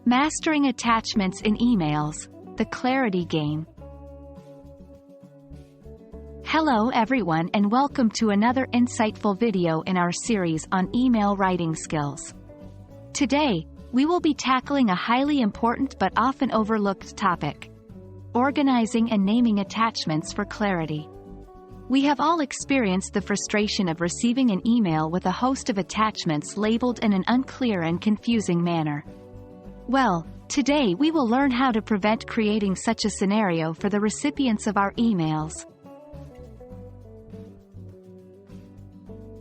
Mastering Attachments in Emails, the Clarity Game. Hello everyone and welcome to another insightful video in our series on email writing skills. Today, we will be tackling a highly important but often overlooked topic: organizing and naming attachments for clarity. We have all experienced the frustration of receiving an email with a host of attachments labeled in an unclear and confusing manner. Well, today we will learn how to prevent creating such a scenario for the recipients of our emails.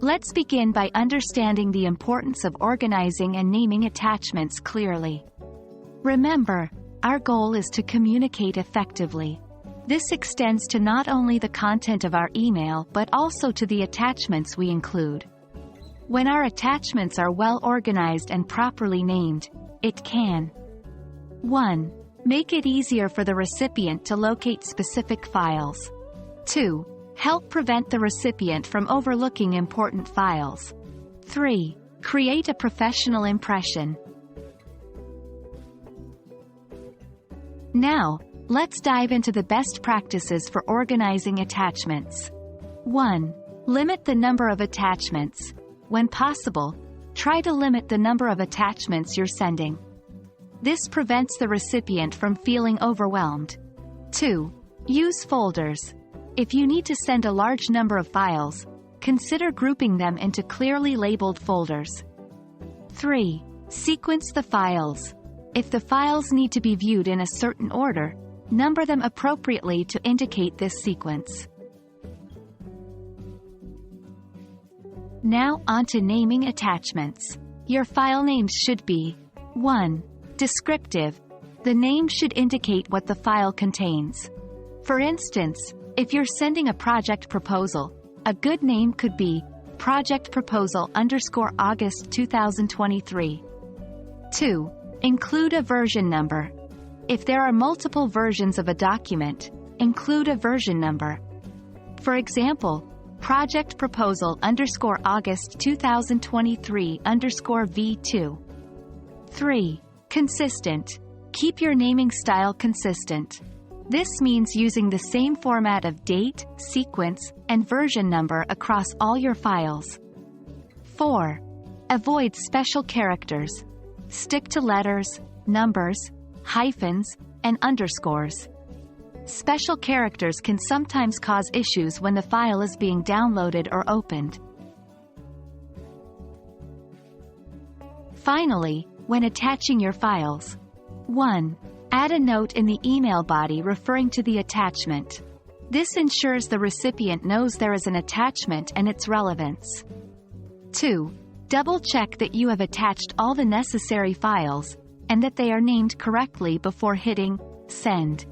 Let's begin by understanding the importance of organizing and naming attachments clearly. Remember, our goal is to communicate effectively. This extends to not only the content of our email but also to the attachments we include. When our attachments are well organized and properly named, it can 1. Make it easier for the recipient to locate specific files. 2. Help prevent the recipient from overlooking important files. 3. Create a professional impression. Now, let's dive into the best practices for organizing attachments. 1. Limit the number of attachments. When possible, try to limit the number of attachments you're sending. This prevents the recipient from feeling overwhelmed. 2. Use folders. If you need to send a large number of files, consider grouping them into clearly labeled folders. 3. Sequence the files. If the files need to be viewed in a certain order, number them appropriately to indicate this sequence. Now on to naming attachments. Your file names should be 1. Descriptive. The name should indicate what the file contains. For instance, if you're sending a project proposal, a good name could be Project Proposal _August 2023. 2. Include a version number. If there are multiple versions of a document, include a version number. For example, Project Proposal _August 2023 _V2. 3. Consistent. Keep your naming style consistent. This means using the same format of date, sequence, and version number across all your files. 4. Avoid special characters. Stick to letters, numbers, hyphens, and underscores. Special characters can sometimes cause issues when the file is being downloaded or opened. Finally, when attaching your files, 1. Add a note in the email body referring to the attachment. This ensures the recipient knows there is an attachment and its relevance. 2. Double-check that you have attached all the necessary files, and that they are named correctly before hitting Send.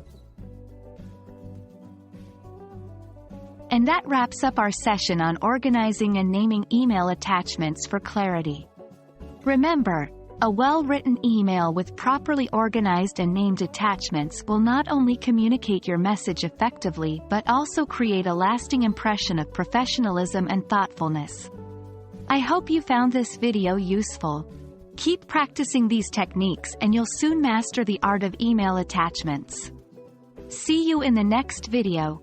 And that wraps up our session on organizing and naming email attachments for clarity. Remember, a well-written email with properly organized and named attachments will not only communicate your message effectively but also create a lasting impression of professionalism and thoughtfulness. I hope you found this video useful. Keep practicing these techniques and you'll soon master the art of email attachments. See you in the next video.